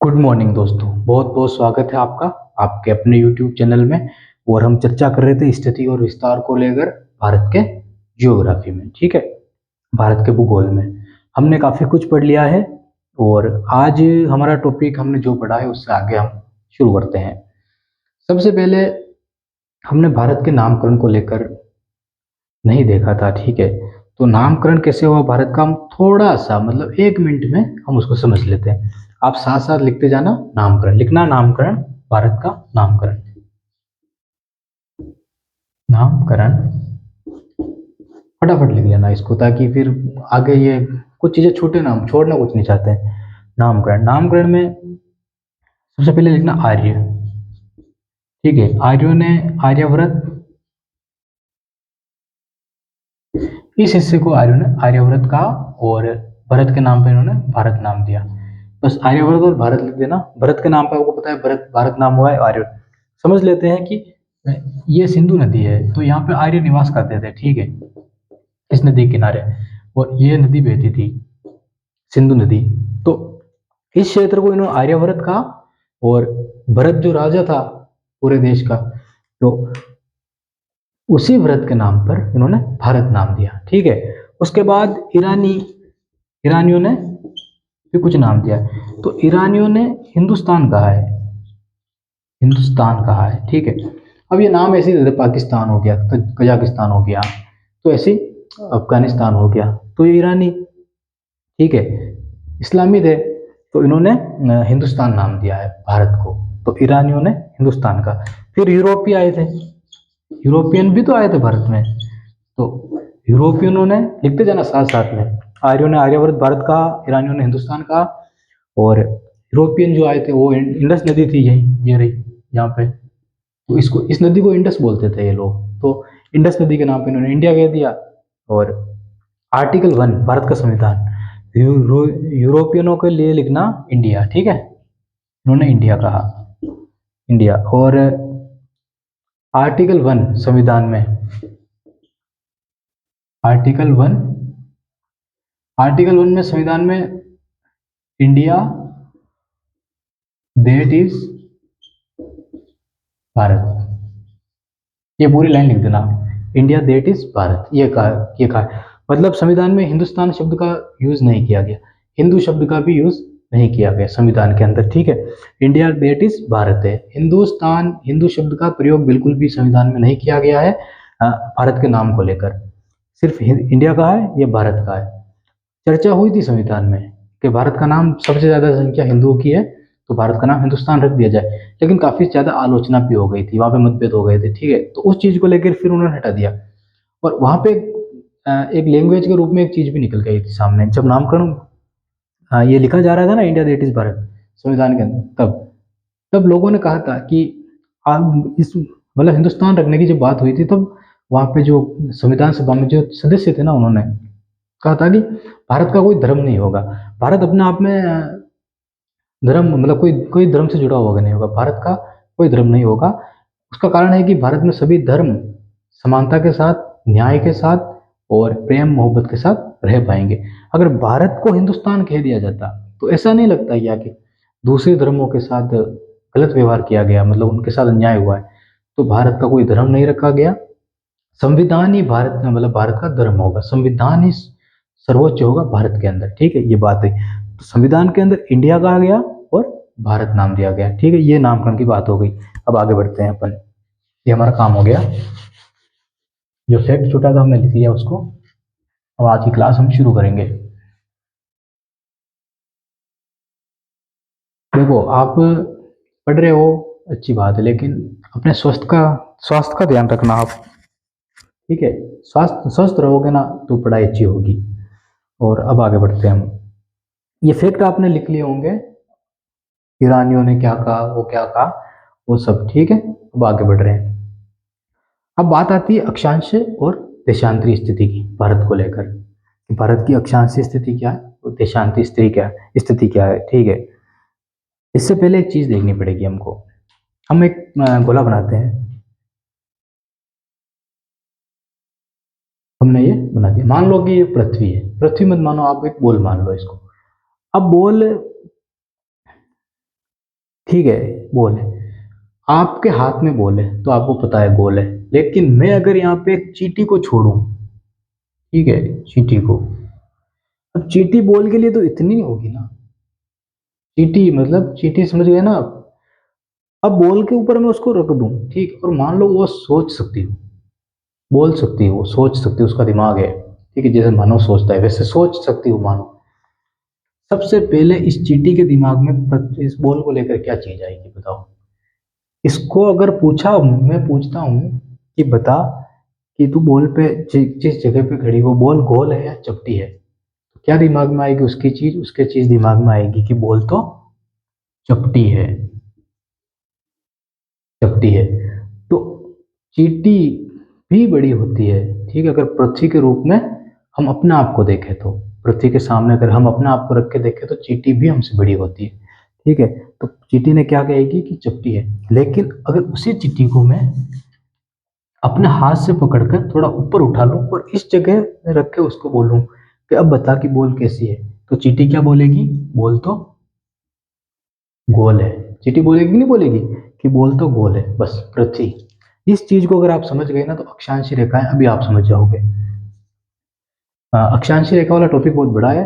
Good morning दोस्तों, बहुत बहुत स्वागत है आपका आपके अपने यूट्यूब चैनल में। और हम चर्चा कर रहे थे स्थिति और विस्तार को लेकर भारत के जियोग्राफी में। ठीक है, भारत के भूगोल में हमने काफ़ी कुछ पढ़ लिया है। और आज हमारा टॉपिक हमने जो पढ़ा है उससे आगे हम शुरू करते हैं। सबसे पहले हमने भारत के नामकरण को लेकर नहीं देखा था। ठीक है, तो नामकरण कैसे हुआ भारत का, हम थोड़ा सा मतलब 1 मिनट में हम उसको समझ लेते हैं। आप साथ साथ लिखते जाना, नामकरण लिखना, नामकरण, भारत का नामकरण, नामकरण, फटाफट लिख लेना इसको, ताकि फिर आगे ये कुछ चीजें छूटे ना, हम छोड़ना कुछ नहीं चाहते हैं। नामकरण, नामकरण में सबसे पहले लिखना आर्य। ठीक है, आर्यों ने आर्यव्रत, इस हिस्से को आर्यों ने आर्यव्रत कहा और भरत के नाम पे इन्होंने भारत नाम दिया। बस आर्यव्रत और भारत लिख देना। भरत के नाम पे आपको पता है भरत भारत नाम हुआ है, आर्य समझ लेते हैं कि ये सिंधु नदी है तो यहाँ पे आर्य निवास करते थे। ठीक है, इस नदी के किनारे, और ये नदी बहती थी सिंधु नदी। तो इस क्षेत्र को इन्होंने आर्यभरत कहा। और भरत जो राजा था पूरे देश का, तो उसी व्रत के नाम पर इन्होंने भारत नाम दिया। ठीक है, उसके बाद ईरानियों ने भी कुछ नाम दिया। तो ईरानियों ने हिंदुस्तान कहा है, हिंदुस्तान कहा है। ठीक है, अब ये नाम ऐसे ही देते, पाकिस्तान हो गया, कजाकिस्तान हो गया, तो ऐसे अफगानिस्तान हो गया, तो ये ईरानी, ठीक है, इस्लामी थे, तो इन्होंने हिंदुस्तान नाम दिया है भारत को। तो ईरानियों ने हिंदुस्तान का। फिर यूरोपीय आए थे, यूरोपियन भी तो आए थे भारत में, तो यूरोपियनों ने, लिखते जाना साथ साथ में, आर्यों ने आर्यवर्त भारत का, ईरानियों ने हिंदुस्तान का। और यूरोपियन जो आए थे वो इंडस नदी थी, यही ये रही यहाँ पे, तो इसको, इस नदी को इंडस बोलते थे ये लोग, तो इंडस नदी के नाम पे इन्होंने इंडिया कह दिया। और आर्टिकल 1 भारत का संविधान, यूरोपियनों के लिए लिखना इंडिया। ठीक है, इन्होंने इंडिया कहा, इंडिया। और आर्टिकल 1 संविधान में, आर्टिकल 1, आर्टिकल 1 में संविधान में, इंडिया देट इज भारत, ये पूरी लाइन लिख देना, इंडिया देट इज भारत, ये कहा। मतलब संविधान में हिंदुस्तान शब्द का यूज नहीं किया गया, हिंदू शब्द का भी यूज नहीं किया गया संविधान के अंदर। ठीक है, इंडिया देट इज भारत है, हिंदुस्तान, हिंदू शब्द का प्रयोग बिल्कुल भी संविधान में नहीं किया गया है भारत के नाम को लेकर। सिर्फ इंडिया का है, ये भारत का है। चर्चा हुई थी संविधान में कि भारत का नाम, सबसे ज्यादा संख्या हिंदुओं की है तो भारत का नाम हिंदुस्तान रख दिया जाए, लेकिन काफी ज्यादा आलोचना भी हो गई थी, वहां पे मतभेद हो गए थे। ठीक है, तो उस चीज को लेकर फिर उन्होंने हटा दिया। और वहां पे एक लैंग्वेज के रूप में एक चीज भी निकल गई थी सामने, जब नामकरण ये लिखा जा रहा था ना, इंडिया देट इज भारत, संविधान के अंदर, तब तब लोगों ने कहा था कि आप इस, मतलब हिंदुस्तान रखने की जब बात हुई थी, तब वहां पे जो संविधान सभा में जो सदस्य थे ना, उन्होंने कहा था कि भारत का कोई धर्म नहीं होगा, भारत अपने आप में धर्म, मतलब कोई कोई धर्म से जुड़ा हुआ नहीं होगा, भारत का कोई धर्म नहीं होगा। उसका कारण है कि भारत में सभी धर्म समानता के साथ, न्याय के साथ और प्रेम मोहब्बत के साथ रह पाएंगे। अगर भारत को हिंदुस्तान कह दिया जाता तो ऐसा नहीं लगता या कि दूसरे धर्मों के साथ गलत व्यवहार किया गया, मतलब उनके साथ अन्याय हुआ है। तो भारत का कोई धर्म नहीं रखा गया, संविधान ही भारत में, मतलब भारत का धर्म होगा, संविधान ही सर्वोच्च होगा भारत के अंदर। ठीक है, ये बात है। तो संविधान के अंदर इंडिया कहा गया और भारत नाम दिया गया। ठीक है, ये नामकरण की बात हो गई। अब आगे बढ़ते हैं अपन, ये हमारा काम हो गया, जो फैक्ट छूटा था हमने लिख लिया उसको। अब आज की क्लास हम शुरू करेंगे। देखो, आप पढ़ रहे हो, अच्छी बात है, लेकिन अपने स्वास्थ्य का ध्यान रखना आप। ठीक है, स्वास्थ्य, स्वस्थ रहोगे ना तो पढ़ाई अच्छी होगी। और अब आगे बढ़ते हैं हम। ये फैक्ट आपने लिख लिए होंगे, ईरानियों ने क्या कहा, वो क्या कहा, वो सब। ठीक है, अब आगे बढ़ रहे हैं। अब बात आती है अक्षांश और देशांतरी स्थिति की भारत को लेकर, कि भारत की अक्षांशीय स्थिति क्या है और देशांतरी स्थिति क्या है। ठीक है, इससे पहले एक चीज देखनी पड़ेगी हमको। हम एक गोला बनाते हैं, हमने ये बना दिया, मान लो कि ये पृथ्वी है, पृथ्वी मत मानो आप, एक बॉल मान लो इसको। अब बॉल ठीक है, बॉल है, आपके हाथ में बॉल है तो आपको पता है गोल है। लेकिन मैं अगर यहाँ पे एक चींटी को छोड़ूं, ठीक है, चींटी को, अब चींटी बॉल के लिए तो इतनी नहीं होगी ना। चींटी मतलब चींटी, समझ गए ना आप। अब बॉल के ऊपर मैं उसको रख दूं, ठीक, और मान लो वो सोच सकती हो, बोल सकती हो, सोच सकती हो, उसका दिमाग है, ठीक है, जैसे मानव सोचता है वैसे सोच सकती हो मानो। सबसे पहले इस चींटी के दिमाग में इस बॉल को लेकर क्या चीज आएगी बताओ। इसको अगर पूछा, मैं पूछता हूँ कि बता कि तू बॉल पे जिस जगह पे खड़ी हो बॉल गोल है या चपटी है, तो क्या दिमाग में आएगी उसकी चीज, उसके चीज दिमाग में आएगी कि बॉल तो चपटी है, चपटी है। तो चींटी भी बड़ी होती है, ठीक है, अगर पृथ्वी के रूप में हम अपने आप को देखें तो, पृथ्वी के सामने अगर हम अपने आप को रख के देखें तो चींटी भी हमसे बड़ी होती है, ठीक है। तो चींटी ने क्या कहेगी कि चपटी है। लेकिन अगर उसी चींटी को मैं अपने हाथ से पकड़कर थोड़ा ऊपर उठा लूं और इस जगह में रख के उसको बोलूं कि अब बता कि बॉल कैसी है, तो चींटी क्या बोलेगी, बॉल तो गोल है। चींटी बोलेगी, नहीं बोलेगी कि बॉल तो गोल है, बस पृथ्वी। इस चीज को अगर आप समझ गए ना तो अक्षांशी रेखाएं अभी आप समझ जाओगे। अक्षांशी रेखा वाला टॉपिक बहुत बड़ा है,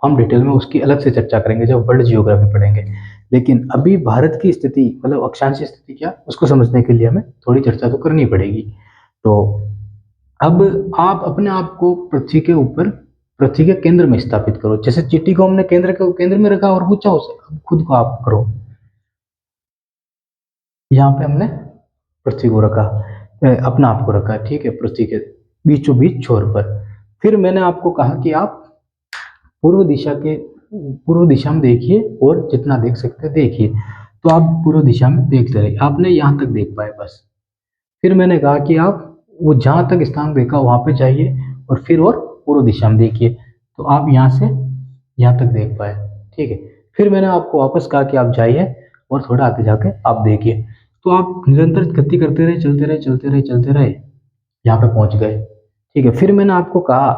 हम डिटेल में उसकी अलग से चर्चा करेंगे जब वर्ल्ड जियोग्राफी पढ़ेंगे। लेकिन अभी भारत की स्थिति, मतलब अक्षांशीय स्थिति क्या, उसको समझने के लिए हमें थोड़ी चर्चा तो करनी पड़ेगी। तो अब आप अपने आप को पृथ्वी के ऊपर, पृथ्वी के केंद्र में स्थापित करो। जैसे चींटी को हमने केंद्र में रखा और पूछा उसे, अब खुद को आप करो। यहाँ पे हमने पृथ्वी को रखा, अपना आप को रखा, ठीक है, पृथ्वी के बीचों बीच छोर पर। फिर मैंने आपको कहा कि आप पूर्व दिशा के, पूर्व दिशा में देखिए और जितना देख सकते देखिए। तो आप पूर्व दिशा में देखते रहिए, आपने यहाँ तक देख पाए बस। फिर मैंने कहा कि आप वो जहाँ तक स्थान देखा वहाँ पे जाइए और फिर और पूर्व दिशा में देखिए। तो आप यहाँ से यहाँ तक देख पाए, ठीक है। फिर मैंने आपको वापस कहा कि आप जाइए और थोड़ा आगे जाके आप देखिए। तो आप निरंतर गति करते रहे, चलते रहे, चलते रहे, चलते रहे, यहाँ पे पहुंच गए, ठीक है। फिर मैंने आपको कहा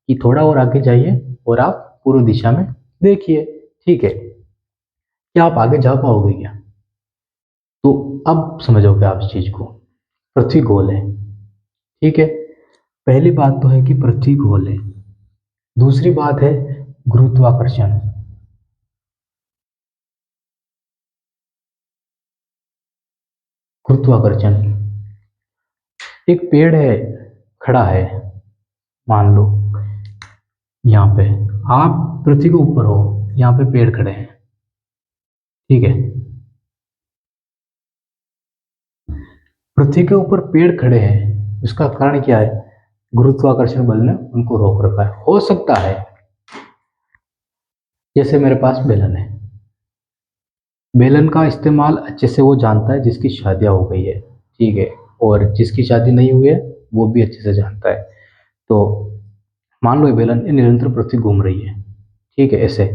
कि थोड़ा और आगे जाइए और आप पूर्व दिशा में देखिए, ठीक है। क्या आप आगे जा पाओगे क्या? तो अब समझोगे आप इस चीज को। पृथ्वी गोल है, ठीक है, पहली बात तो है कि पृथ्वी गोल है। दूसरी बात है गुरुत्वाकर्षण। गुरुत्वाकर्षण, एक पेड़ है, खड़ा है, मान लो यहाँ पे, आप पृथ्वी के ऊपर हो, यहाँ पे पेड़ खड़े हैं, ठीक है। पृथ्वी के ऊपर पेड़ खड़े हैं, इसका कारण क्या है? गुरुत्वाकर्षण बल ने उनको रोक रखा है। हो सकता है जैसे मेरे पास बेलन है, बेलन का इस्तेमाल अच्छे से वो जानता है जिसकी शादियां हो गई है, ठीक है, और जिसकी शादी नहीं हुई है वो भी अच्छे से जानता है। तो मान लो ये बेलन, ये निरंतर पृथ्वी घूम रही है, ठीक है, ऐसे।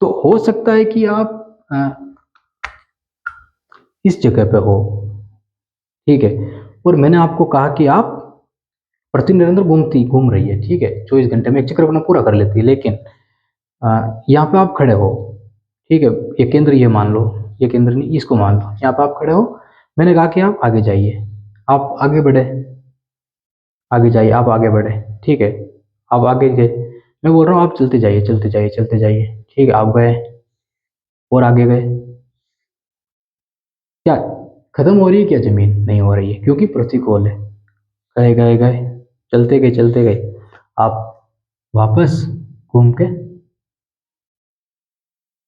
तो हो सकता है कि आप इस जगह पे हो, ठीक है, और मैंने आपको कहा कि आप, पृथ्वी निरंतर घूम रही है, ठीक है, 24 घंटे में एक चक्र अपना पूरा कर लेती है। लेकिन यहाँ पे आप खड़े हो, ठीक है, ये केंद्र, ये मान लो, ये केंद्र नहीं, इसको मान लो, यहाँ पे आप खड़े हो। मैंने कहा कि आप आगे जाइए, आप आगे बढ़े, आगे जाइए, आप आगे बढ़े, ठीक है, आप आगे गए। मैं बोल रहा हूँ आप चलते जाइए, चलते जाइए, चलते जाइए, ठीक है, आप गए और आगे गए। क्या खत्म हो रही है क्या जमीन? नहीं हो रही है, क्योंकि पृथ्वी गोल है। गए गए गए, चलते गए, चलते गए, आप वापस घूम के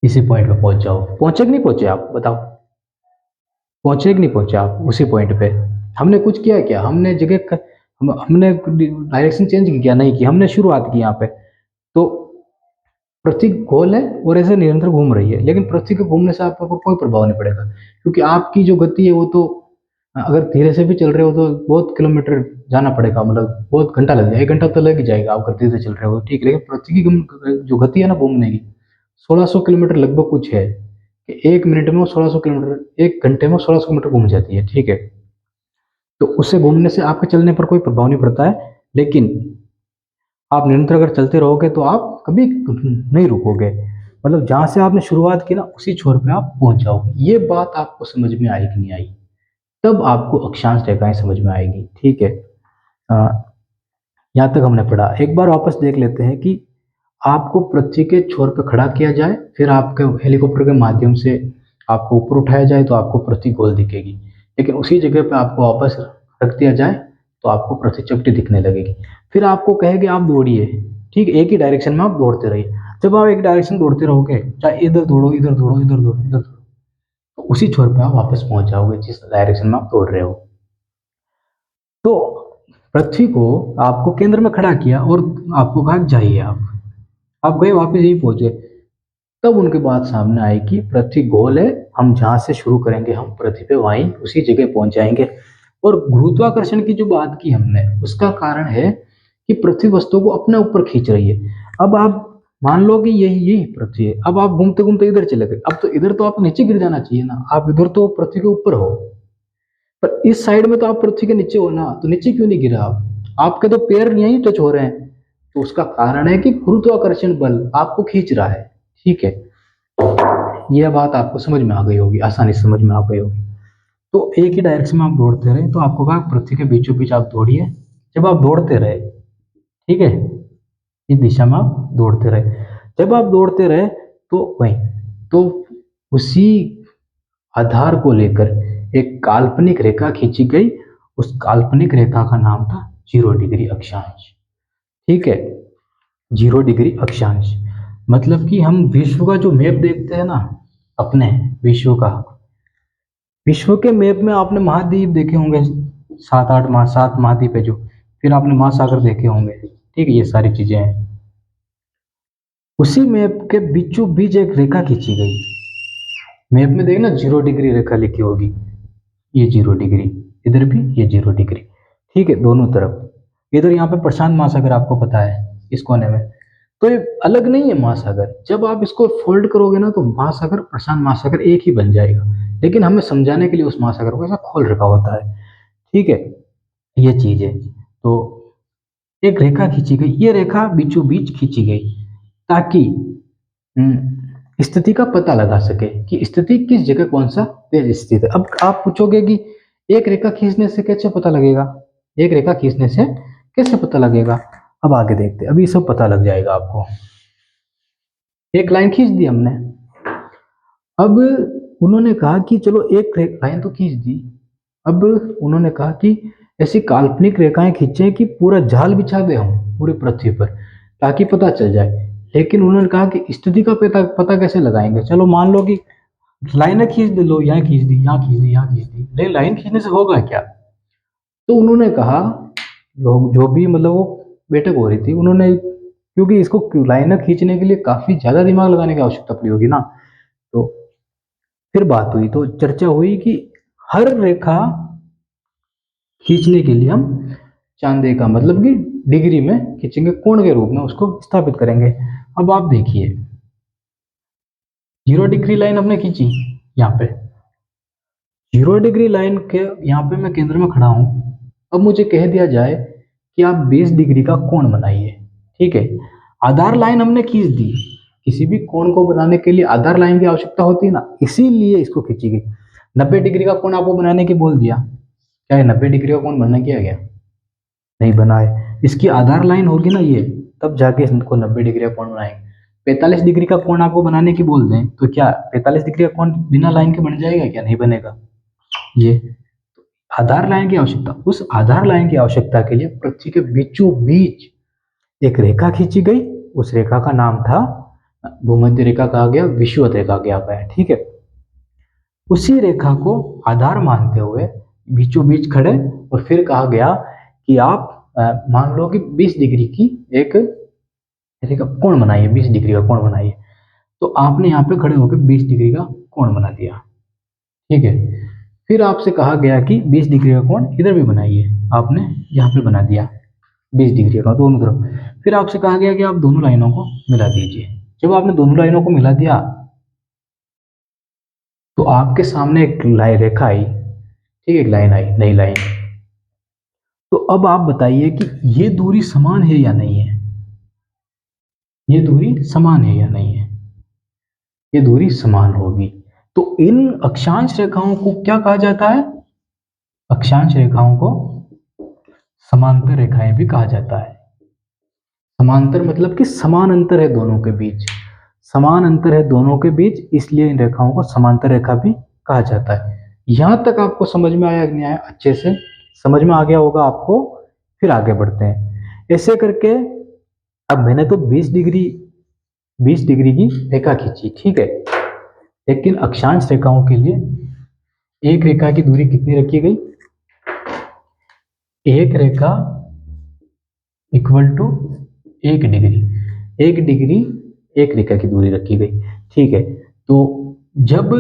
इसी पॉइंट पे पहुंच जाओ। पहुंचे कि नहीं पहुंचे आप बताओ? पहुंचे कि नहीं पहुंचे आप उसी पॉइंट पे? हमने कुछ किया क्या? हमने हमने डायरेक्शन चेंज किया नहीं की, हमने शुरुआत की यहाँ पे। तो पृथ्वी गोल है और ऐसे निरंतर घूम रही है, लेकिन पृथ्वी के घूमने से आपको कोई प्रभाव नहीं पड़ेगा, क्योंकि आपकी जो गति है वो तो, अगर धीरे से भी चल रहे हो तो बहुत किलोमीटर जाना पड़ेगा, मतलब बहुत घंटा लग जाएगा, 1 घंटा तो लग ही जाएगा आप अगर धीरे से चल रहे हो, ठीक है। लेकिन पृथ्वी की जो गति है ना घूमने की, 1600 किलोमीटर लगभग कुछ है, कि 1 मिनट में वो 1600 किलोमीटर, 1 घंटे में 1600 किलोमीटर घूम जाती है, ठीक है। तो उससे घूमने से आपके चलने पर कोई प्रभाव नहीं पड़ता है। लेकिन आप निरंतर अगर चलते रहोगे तो आप कभी नहीं रुकोगे। मतलब जहां से आपने शुरुआत की ना उसी छोर पे आप पहुंच जाओगे। ये बात आपको समझ में आई कि नहीं आई? तब आपको अक्षांश रेखाएं समझ में आएगी। ठीक है, यहाँ तक हमने पढ़ा। एक बार वापस देख लेते हैं कि आपको पृथ्वी के छोर पे खड़ा किया जाए, फिर आपके हेलीकॉप्टर के माध्यम से आपको ऊपर उठाया जाए तो आपको पृथ्वी गोल दिखेगी। लेकिन उसी जगह पे आपको वापस रख दिया जाए तो आपको पृथ्वी चपटी दिखने लगेगी। फिर आपको कहेंगे आप दौड़िए, ठीक है, एक ही डायरेक्शन में आप दौड़ते रहिए। जब आप एक डायरेक्शन दौड़ते रहोगे, चाहे इधर दौड़ो, इधर दौड़ो, इधर दौड़ो, इधर दौड़ो, तो उसी छोर पे आप वापस पहुंच जाओगे जिस डायरेक्शन में आप दौड़ रहे हो। तो पृथ्वी को आपको केंद्र में खड़ा किया और आपको कहा जाइए, आप गए, वापस यही पहुंचे। तब उनके बात सामने आई कि पृथ्वी गोल है, हम जहां से शुरू करेंगे हम पृथ्वी पे वहीं उसी जगह पहुंच जाएंगे। और गुरुत्वाकर्षण की जो बात की हमने, उसका कारण है कि पृथ्वी वस्तु को अपने ऊपर खींच रही है। अब आप मान लो कि यही यही पृथ्वी है, अब आप घूमते घूमते इधर चले गए, अब तो इधर तो आप नीचे गिर जाना चाहिए ना, आप इधर तो पृथ्वी के ऊपर हो, पर इस साइड में तो आप पृथ्वी के नीचे हो ना, तो नीचे क्यों नहीं गिरा आप? आपके तो पैर यहीं टच हो रहे हैं। तो उसका कारण है कि गुरुत्वाकर्षण बल आपको खींच रहा है। ठीक है, यह बात आपको समझ में आ गई होगी, आसानी से समझ में आ गई होगी। तो एक ही डायरेक्शन में आप दौड़ते रहे, तो आपको कहा पृथ्वी के बीचों बीच आप दौड़िए। जब आप दौड़ते रहे, ठीक है, इस दिशा में आप दौड़ते रहे, जब आप दौड़ते रहे तो वहीं, तो उसी आधार को लेकर एक काल्पनिक रेखा खींची गई। उस काल्पनिक रेखा का नाम था 0 डिग्री अक्षांश। ठीक है, 0 डिग्री अक्षांश मतलब कि हम विश्व का जो मैप देखते हैं ना, अपने विश्व के मैप में आपने महाद्वीप देखे होंगे, 7 महाद्वीप है जो, फिर आपने महासागर देखे होंगे। ठीक है, ये सारी चीजें हैं। उसी मैप के बीचों बीच एक रेखा खींची गई। मैप में देखना 0 डिग्री रेखा लिखी होगी, ये 0 डिग्री, इधर भी ये 0 डिग्री। ठीक है, दोनों तरफ। इधर यहाँ पे प्रशांत महासागर आपको पता है, इस कोने में। तो ये अलग नहीं है महासागर, जब आप इसको फोल्ड करोगे ना तो महासागर प्रशांत महासागर एक ही बन जाएगा। लेकिन हमें समझाने के लिए उस महासागर को ऐसा खोल रखा होता है। ठीक है, ये चीज है। तो एक रेखा खींची गई, ये रेखा बीचों बीच खींची गई ताकि स्थिति का पता लगा सके कि स्थिति किस जगह कौन सा पेज स्थित है। अब आप पूछोगे कि एक रेखा खींचने से कैसे पता लगेगा, एक रेखा खींचने से कैसे पता लगेगा? अब आगे देखते हैं, अभी सब पता लग जाएगा आपको। एक लाइन खींच दी हमने, अब उन्होंने कहा कि चलो एक लाइन तो खींच दी, अब उन्होंने कहा कि ऐसी काल्पनिक रेखाएं खींचे कि पूरा जाल बिछा दे हम पूरी पृथ्वी पर, ताकि पता चल जाए। लेकिन उन्होंने कहा कि स्थिति का पता कैसे लगाएंगे? चलो मान लो कि लाइनें खींच दे, लो यहाँ खींच दी, यहाँ खींच दी, यहाँ खींच दी, लेकिन लाइन खींचने से होगा क्या? तो उन्होंने कहा, लोग जो भी मतलब वो बैठक हो रही थी, उन्होंने, क्योंकि इसको लाइनें खींचने के लिए काफी ज्यादा दिमाग लगाने की आवश्यकता पड़ी होगी ना, तो फिर बात हुई, तो चर्चा हुई कि हर रेखा खींचने के लिए हम चांदे का मतलब कि डिग्री में खींचेंगे, कोण के रूप में उसको स्थापित करेंगे। अब आप देखिए, 0 डिग्री लाइन हमने खींची यहाँ पे, 0 डिग्री लाइन के यहाँ पे मैं केंद्र में खड़ा हूं। अब मुझे कह दिया जाए कि आप 20 डिग्री का कोण बनाइए। ठीक है, आधार लाइन हमने खींच दी, किसी भी कोण को बनाने के लिए आधार लाइन की आवश्यकता होती है ना, इसीलिए इसको खींची गई। 90 डिग्री का कोण आपको बनाने की बोल दिया, क्या है 90 डिग्री का कोण बनना किया गया? नहीं बनाए। इसकी आधार लाइन होगी ना ये, तब जाके इसको 90 डिग्री का कोण बनाएंगे। 45 डिग्री का कोण आपको बनाने की बोल दें तो क्या 45 डिग्री का कोण बिना लाइन के बन जाएगा? क्या नहीं बनेगा? ये आधार लाइन की आवश्यकता, उस आधार लाइन की आवश्यकता के लिए पृथ्वी के बीचों बीच एक रेखा खींची गई। उस रेखा का नाम था, भूमध्य रेखा कहा गया, विषुवत रेखा कहा गया। ठीक है, उसी रेखा को आधार मानते हुए बीचों बीच खड़े, और फिर कहा गया कि आप मान लो कि 20 डिग्री की एक रेखा कोण बनाइए, 20 डिग्री का कोण बनाइए। तो आपने यहाँ पे खड़े होकर 20 डिग्री का कोण बना दिया। ठीक है, फिर आपसे कहा गया कि 20 डिग्री का कोण इधर भी बनाइए, आपने यहाँ पे बना दिया 20 डिग्री का दोनों तरफ। फिर आपसे कहा गया कि आप दोनों लाइनों को मिला दीजिए। जब आपने दोनों लाइनों को मिला दिया तो आपके सामने एक लाइन रेखा आई, ठीक है, एक लाइन आई, नई लाइन। तो अब आप बताइए कि ये दूरी समान है या नहीं है? ये दूरी समान है या नहीं है? ये दूरी समान होगी। तो इन अक्षांश रेखाओं को क्या कहा जाता है? अक्षांश रेखाओं को समांतर रेखाएं भी कहा जाता है। समांतर मतलब कि समान अंतर है दोनों के बीच, समान अंतर है दोनों के बीच, इसलिए इन रेखाओं को समांतर रेखा भी कहा जाता है। यहां तक आपको समझ में आया कि नहीं आया? अच्छे से समझ में आ गया होगा आपको। फिर आगे बढ़ते हैं ऐसे करके। अब मैंने तो 20 डिग्री की रेखा खींची, ठीक है, लेकिन अक्षांश रेखाओं के लिए एक रेखा की दूरी कितनी रखी गई? एक रेखा इक्वल टू 1 डिग्री, 1 डिग्री एक रेखा की दूरी रखी गई, ठीक है। तो जब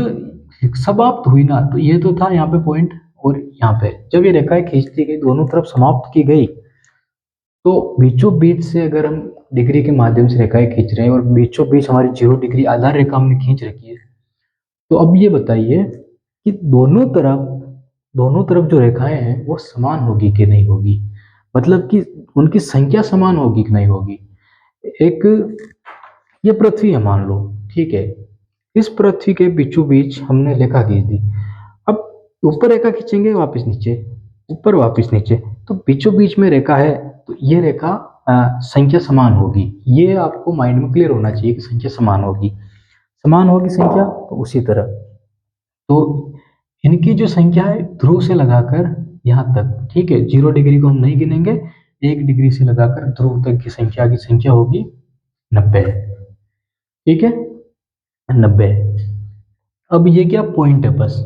समाप्त हुई ना, तो ये तो था यहाँ पे पॉइंट, और यहाँ पे जब ये रेखाएं खींचती गई, दोनों तरफ समाप्त की गई, तो बीचों बीच से अगर हम डिग्री के माध्यम से रेखाएं खींच रहे हैं और बीचों बीच हमारी 0 डिग्री आधार रेखा हमने खींच रखी है, तो अब ये बताइए कि दोनों तरफ जो रेखाएं हैं वो समान होगी कि नहीं होगी, मतलब कि उनकी संख्या समान होगी कि नहीं होगी। एक ये पृथ्वी है मान लो, ठीक है, इस पृथ्वी के बीचों बीच हमने रेखा खींच दी। अब ऊपर रेखा खींचेंगे वापस नीचे, ऊपर वापस नीचे, तो बीचों बीच में रेखा है, तो ये रेखा संख्या समान होगी। ये आपको माइंड में क्लियर होना चाहिए कि संख्या समान होगी, समान होगी संख्या। तो उसी तरह तो इनकी जो संख्या है ध्रुव से लगाकर यहाँ तक, ठीक है, 0 डिग्री को हम नहीं गिनेंगे, 1 डिग्री से लगाकर ध्रुव तक की संख्या होगी 90, ठीक है, 90। अब ये क्या पॉइंट है, बस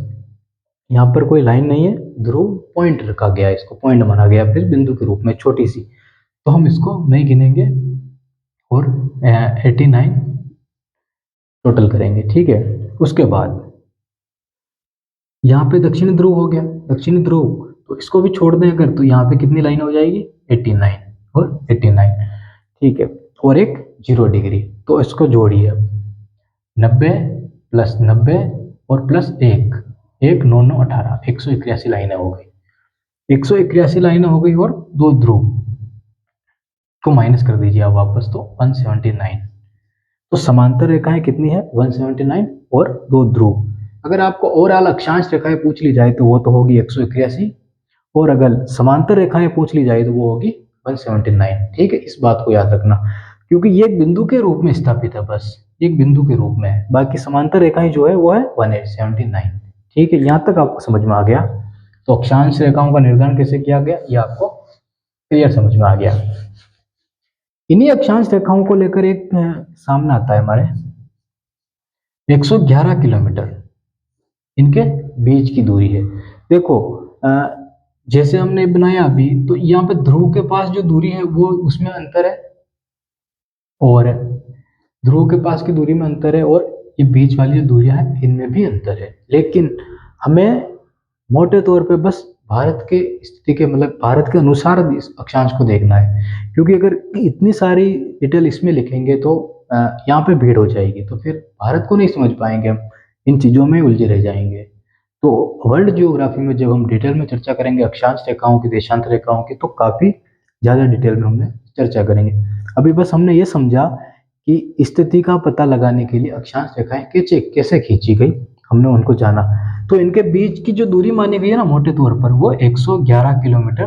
यहाँ पर कोई लाइन नहीं है, ध्रुव पॉइंट रखा गया है, इसको पॉइंट माना गया फिर बिंदु के रूप में छोटी सी, तो हम इसको नहीं गिनेंगे और 89 टोटल करेंगे, ठीक है। उसके बाद यहाँ पे दक्षिणी ध्रुव हो गया, दक्षिणी ध्रुव, तो इसको भी छोड़ दें अगर, तो यहाँ पे कितनी लाइन हो जाएगी? 89 और 89, ठीक है, और एक 0 डिग्री, तो इसको जोड़िए अब, 90 प्लस 90 और प्लस 1, 1 9 9 18, 181 लाइनें हो गई, 181 लाइनें हो गई, और दो ध्रुव को माइनस कर दीजिए आप वापस, तो 179। तो समांतर रेखाएं कितनी है? 179 और दो ध्रुव। अगर आपको ओवरऑल अक्षांश रेखाएं पूछ ली जाए तो वो तो होगी 181, और अगर समांतर रेखाएं पूछ ली जाए तो वो होगी 179, ठीक है। इस बात को याद रखना, क्योंकि ये एक बिंदु के रूप में स्थापित है, बस एक बिंदु के रूप में है, बाकी समांतर रेखाएं जो है वो है 179, ठीक है। यहाँ तक आपको समझ में आ गया। तो अक्षांश रेखाओं का निर्धारण कैसे किया गया ये आपको क्लियर समझ में आ गया। इन्हीं अक्षांश रेखाओं को लेकर एक सामने आता है हमारे 111 किलोमीटर इनके बीच की दूरी है। देखो जैसे हमने बनाया अभी, तो यहाँ पे ध्रुव के पास जो दूरी है वो उसमें अंतर है, और ध्रुव के पास की दूरी में अंतर है, और ये बीच वाली जो दूरियां हैं इनमें भी अंतर है। लेकिन हमें मोटे तौर पे बस भारत के स्थिति के मतलब भारत के अनुसार इस अक्षांश को देखना है, क्योंकि अगर इतनी सारी डिटेल इसमें लिखेंगे तो यहाँ पे भीड़ हो जाएगी, तो फिर भारत को नहीं समझ पाएंगे हम, इन चीज़ों में उलझे रह जाएंगे। तो वर्ल्ड जियोग्राफी में जब हम डिटेल में चर्चा करेंगे अक्षांश रेखाओं की, देशांतर रेखाओं की, तो काफ़ी ज़्यादा डिटेल में हमने चर्चा करेंगे। अभी बस हमने ये समझा कि स्थिति का पता लगाने के लिए अक्षांश रेखाएं कैसे कैसे खींची गई, हमने उनको जाना। तो इनके बीच की जो दूरी मानी गई है ना मोटे तौर पर, वो 111 किलोमीटर,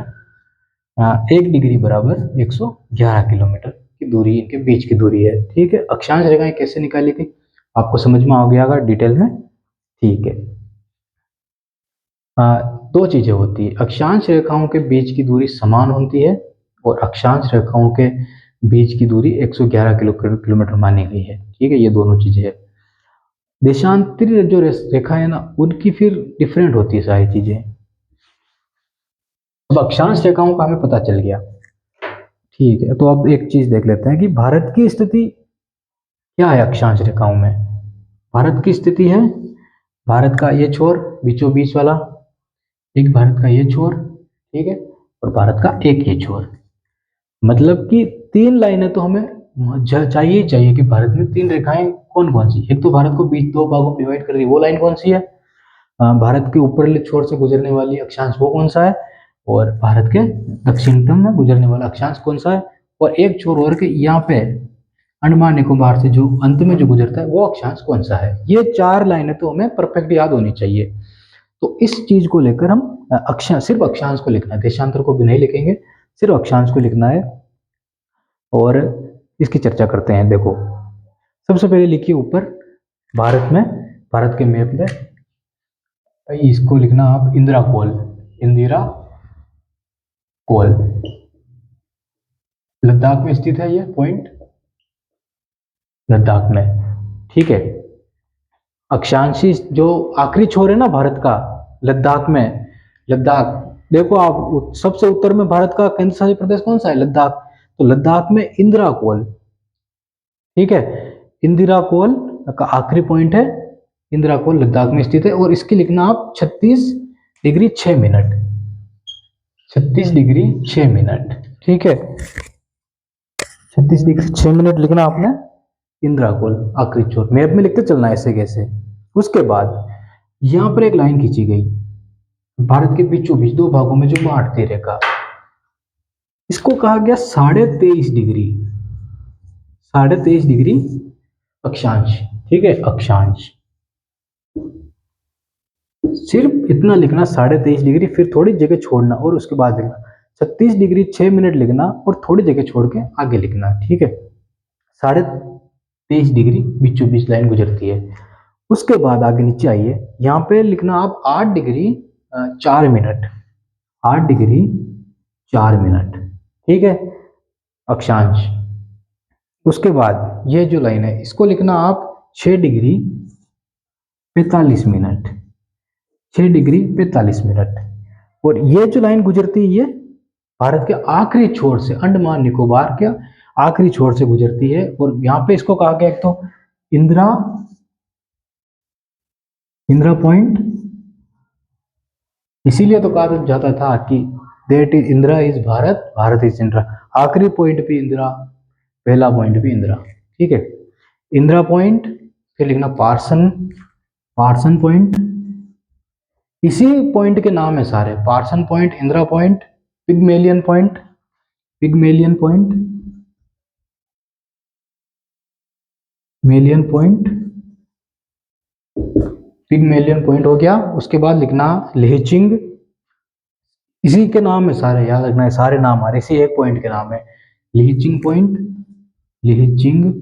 1 डिग्री बराबर 111 किलोमीटर की दूरी इनके बीच की दूरी है, ठीक है। अक्षांश रेखाएं कैसे निकाली गई आपको समझ में आ गया अगर डिटेल में, ठीक है। दो चीजें होती है, अक्षांश रेखाओं के बीच की दूरी समान होती है, और अक्षांश रेखाओं के बीच की दूरी 111 किलोमीटर मानी गई है, ठीक है। ये दोनों चीजें है। देशांतरी जो रेखा है ना उनकी फिर डिफरेंट होती है सारी चीजें। अब अक्षांश रेखाओं का हमें पता चल गया, ठीक है। तो अब एक चीज देख लेते हैं कि भारत की स्थिति क्या है अक्षांश रेखाओं में। भारत की स्थिति है, भारत का ये छोर बीचों बीच वाला, एक भारत का ये छोर, ठीक है, और भारत का एक ये छोर, मतलब कि 3 लाइनें तो हमें चाहिए ही चाहिए कि भारत में 3 रेखाएं कौन कौन सी। एक तो भारत को बीच 2 भागों में डिवाइड कर रही है, वो लाइन कौन सी है? भारत के ऊपरले छोर से गुजरने वाली अक्षांश वो कौन सा है, और भारत के दक्षिणतम में गुजरने वाला अक्षांश कौन सा है, और एक छोर और के यहाँ पे अंडमान निकोबार से जो अंत में जो गुजरता है वो अक्षांश कौन सा है। ये 4 लाइनें तो हमें परफेक्ट याद होनी चाहिए। तो इस चीज को लेकर हम अक्षांश, सिर्फ अक्षांश को लिखना है, देशांतर को भी नहीं लिखेंगे, सिर्फ अक्षांश को लिखना है और इसकी चर्चा करते हैं। देखो सबसे पहले लिखिए ऊपर भारत में, भारत के मैप में इसको लिखना आप इंदिरा कोल, इंदिरा कोल लद्दाख में स्थित है ये पॉइंट, लद्दाख में, ठीक है। अक्षांशी जो आखिरी छोर है ना भारत का, लद्दाख में, लद्दाख देखो आप सबसे उत्तर में भारत का केंद्र शासित प्रदेश कौन सा है, लद्दाख। तो लद्दाख में इंदिरा कोल, ठीक है, इंदिरा कोल का आखिरी पॉइंट है, इंदिरा कोल लद्दाख में स्थित है। और इसकी लिखना आप 36 डिग्री 6 मिनट, 36 डिग्री 6 मिनट, ठीक है, 36 डिग्री 6 मिनट लिखना आपने इंदिरा कोल आखिरी छोर, मैप में लिखते चलना ऐसे कैसे। उसके बाद यहां पर एक लाइन खींची गई भारत के बीचों बीच दो भागों में जो बांटती रेखा, इसको कहा गया 23.5 डिग्री, 23.5 डिग्री अक्षांश, ठीक है, अक्षांश। सिर्फ इतना लिखना 23.5 डिग्री, फिर थोड़ी जगह छोड़ना और उसके बाद लिखना 36 डिग्री 6 मिनट लिखना और थोड़ी जगह छोड़ के आगे लिखना, ठीक है। 23.5 डिग्री बीचों बीच लाइन गुजरती है। उसके बाद आगे नीचे आइए, यहाँ पे लिखना आप 8 डिग्री 4 मिनट, 8 डिग्री 4 मिनट, ठीक है, अक्षांश। उसके बाद ये जो लाइन है इसको लिखना आप 6 डिग्री 45 मिनट, 6 डिग्री 45 मिनट। और ये जो लाइन गुजरती है ये भारत के आखिरी छोर से, अंडमान निकोबार के आखिरी छोर से गुजरती है। और यहाँ पे इसको कहा गया एक तो इंदिरा, इंदिरा पॉइंट, इसीलिए तो कहा जाता था कि that is Indira is Bharat, Bharat is Indira. आखिरी पॉइंट भी इंदिरा, पहला पॉइंट भी इंदिरा, ठीक है। इंदिरा पॉइंट, फिर लिखना पार्सन, पार्सन पॉइंट, इसी पॉइंट के नाम है सारे, Parson point, Indira point, Pygmalion point, Pygmalion point, मेलियन पॉइंट, पिगमेलियन पॉइंट हो गया। उसके बाद लिखना लेहचिंग, इसी के नाम है सारे, याद रखना है सारे नाम आ रहे इसी एक पॉइंट के नाम है, लेहचिंग पॉइंट, लेहचिंग,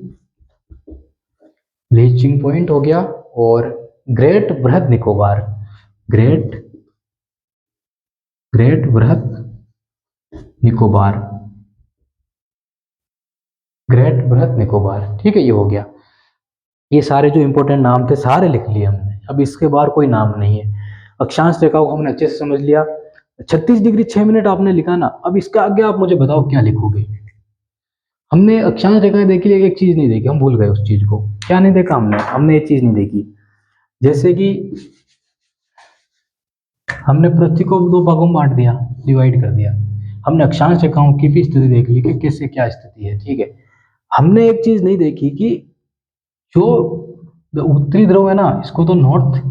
लेहचिंग पॉइंट हो गया। और ग्रेट बृहद निकोबार, ग्रेट, ग्रेट बृहद निकोबार, ग्रेट बृहद निकोबार, ठीक है, ये हो गया। ये सारे जो इंपॉर्टेंट नाम थे सारे लिख लिए हमने, अब इसके बाहर कोई नाम नहीं है। अक्षांश रेखाओं को हमने अच्छे से समझ लिया। 36 डिग्री 6 मिनट आपने लिखा ना, अब इसका आगे आप मुझे बताओ क्या लिखोगे। हमने अक्षांश रेखाएं देखी लेकिन एक चीज नहीं देखी, हम भूल गए उस चीज को। क्या नहीं देखा हमने, हमने ये चीज नहीं देखी, जैसे कि हमने पृथ्वी को दो भागों में बांट दिया, डिवाइड कर दिया। हमने अक्षांश रेखाओं की भी स्थिति देख ली कि कैसे क्या स्थिति है, ठीक है। हमने एक चीज नहीं देखी कि जो उत्तरी ध्रुव है ना, इसको तो नॉर्थ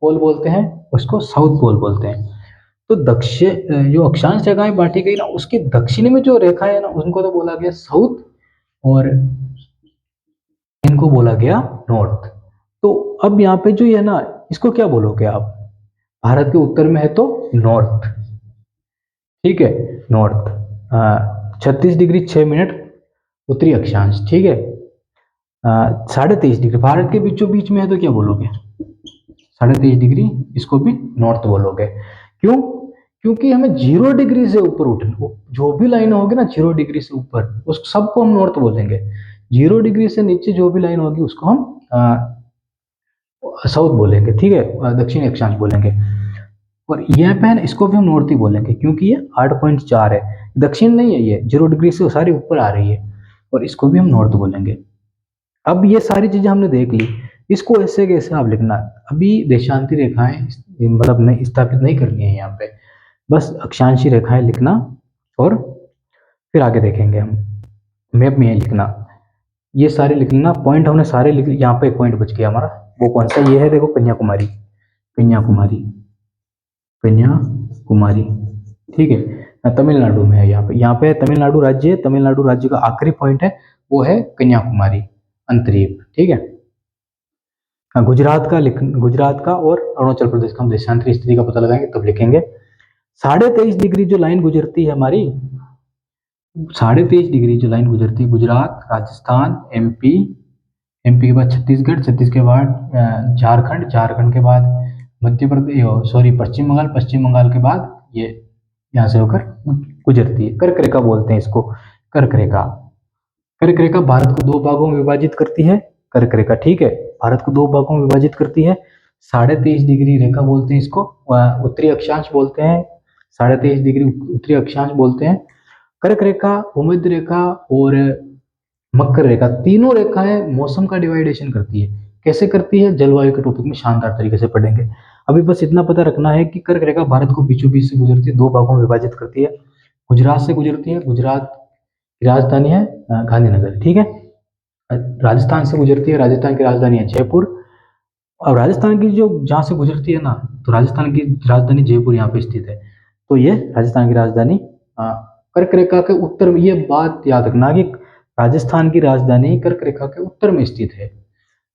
पोल बोलते हैं, उसको साउथ पोल बोलते हैं। तो दक्षिण जो अक्षांश रेखाएं बांटी गई ना, उसके दक्षिण में जो रेखा है ना, उनको तो बोला गया साउथ और इनको बोला गया नॉर्थ। तो अब यहाँ पे जो है ना, इसको क्या बोलोगे आप, भारत के उत्तर में है तो नॉर्थ, ठीक है, नॉर्थ। 36 डिग्री 6 मिनट उत्तरी अक्षांश, ठीक है। 23.5 डिग्री भारत के बीचों बीच में है तो क्या बोलोगे, 23.5 डिग्री, इसको भी नॉर्थ बोलोगे। क्यों, क्योंकि हमें 0 डिग्री से ऊपर उठना, जो भी लाइन होगी ना 0 डिग्री से ऊपर, उस सबको हम नॉर्थ बोलेंगे। 0 डिग्री से नीचे जो भी लाइन होगी उसको हम साउथ बोलेंगे, ठीक है, दक्षिणी अक्षांश बोलेंगे। और यह पे है इसको भी हम नॉर्थ ही बोलेंगे क्योंकि ये 8.4 है, दक्षिण नहीं है, ये 0 डिग्री से सारी ऊपर आ रही है, और इसको भी हम नॉर्थ बोलेंगे। अब ये सारी चीजें हमने देख ली, इसको ऐसे कैसे आप लिखना, अभी देशांती रेखाएं मतलब नहीं स्थापित नहीं करनी है यहाँ पे, बस अक्षांशी रेखाएं लिखना और फिर आगे देखेंगे हम। मैप में लिखना, ये सारे लिख लेना पॉइंट, हमने सारे लिख, यहाँ पे एक पॉइंट बच गया हमारा, वो कौन सा, ये है देखो कन्याकुमारी, कन्याकुमारी, कन्याकुमारी, ठीक है, तमिलनाडु में है। यहाँ पे तमिलनाडु राज्य है, तमिलनाडु राज्य का आखिरी पॉइंट है वो है कन्याकुमारी अंतरीप, ठीक है। गुजरात का और अरुणाचल प्रदेश का हम देशांतरी स्थिति का पता लगाएंगे तब लिखेंगे। 23.5 डिग्री जो लाइन गुजरती है हमारी, 23.5 डिग्री जो लाइन गुजरती है गुजरात, राजस्थान, एमपी के बाद छत्तीसगढ़, छत्तीसगढ़ के बाद झारखंड, झारखंड के बाद मध्य प्रदेश, सॉरी पश्चिम बंगाल, पश्चिम बंगाल के बाद ये यहाँ से होकर गुजरती है। कर्क रेखा बोलते हैं इसको, कर्क रेखा। कर्क रेखा भारत को 2 भागों में विभाजित करती है, कर्क रेखा, ठीक है, भारत को 2 भागों में विभाजित करती है। 23.5 डिग्री रेखा बोलते हैं इसको, उत्तरी अक्षांश बोलते हैं, 23.5 डिग्री उत्तरी अक्षांश बोलते हैं। कर्क रेखा, भूमध्य रेखा और मकर रेखा, तीनों रेखाएं मौसम का डिवाइडेशन करती है। कैसे करती है, जलवायु के टॉपिक में शानदार तरीके से पढ़ेंगे। अभी बस इतना पता रखना है कि कर्क रेखा भारत को बीचों बीच से गुजरती है, 2 भागों में विभाजित करती है। गुजरात से गुजरती है, गुजरात की राजधानी है गांधीनगर, ठीक है। राजस्थान से गुजरती है, राजस्थान की राजधानी है जयपुर। और राजस्थान की जो जहाँ से गुजरती है ना, तो राजस्थान की राजधानी जयपुर यहाँ पे स्थित है। तो ये राजस्थान की राजधानी कर्क रेखा के उत्तर में, ये बात याद रखना कि राजस्थान की राजधानी कर्क रेखा के उत्तर में स्थित है।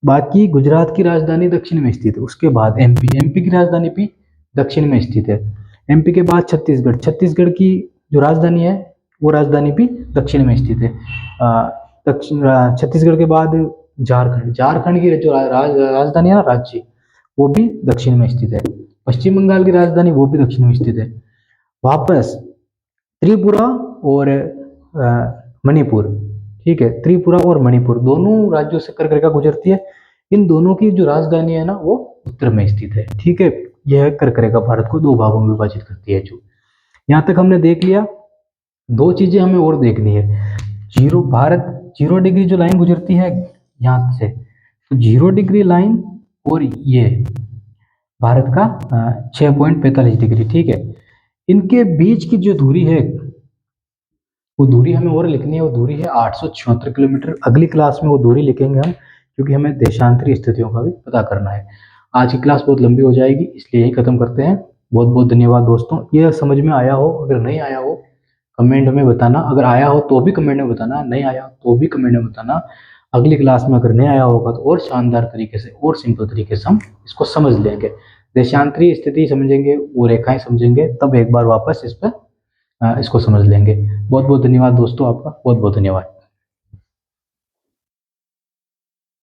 बाकी गुजरात की राजधानी दक्षिण में स्थित है। उसके बाद एमपी की राजधानी भी दक्षिण में स्थित है। एमपी के बाद छत्तीसगढ़, छत्तीसगढ़ की जो राजधानी है वो राजधानी भी दक्षिण में स्थित है। छत्तीसगढ़ के बाद झारखंड, झारखंड की जो राजधानी है ना, रांची, वो भी दक्षिण में स्थित है। पश्चिम बंगाल की राजधानी वो भी दक्षिण में स्थित है। वापस त्रिपुरा और मणिपुर, ठीक है, त्रिपुरा और मणिपुर दोनों राज्यों से कर्क रेखा गुजरती है। इन दोनों की जो राजधानी है ना वो उत्तर में स्थित है, ठीक है। यह कर्क रेखा भारत को 2 भागों में विभाजित करती है। जो यहाँ तक हमने देख लिया। 2 चीजें हमें और देखनी है। भारत 0 डिग्री जो लाइन गुजरती है यहाँ से, तो 0 डिग्री लाइन और ये भारत का 6.45 डिग्री, ठीक है। इनके बीच की जो दूरी है वो दूरी हमें और लिखनी है, वो दूरी है 876 किलोमीटर। अगली क्लास में वो दूरी लिखेंगे हम, क्योंकि हमें देशांतरी स्थितियों का भी पता करना है। आज की क्लास बहुत लंबी हो जाएगी, इसलिए यही खत्म करते हैं। बहुत बहुत धन्यवाद दोस्तों। ये समझ में आया हो, अगर नहीं आया हो कमेंट में बताना, अगर आया हो तो भी कमेंट में बताना, नहीं आया तो भी कमेंट में बताना। अगली क्लास में अगर नहीं आया होगा तो और शानदार तरीके से और सिंपल तरीके से हम इसको समझ लेंगे, देशांतरी स्थिति समझेंगे, वो रेखाएं समझेंगे, तब एक बार वापस इस पर इसको समझ लेंगे। बहुत बहुत धन्यवाद दोस्तों, आपका बहुत बहुत धन्यवाद।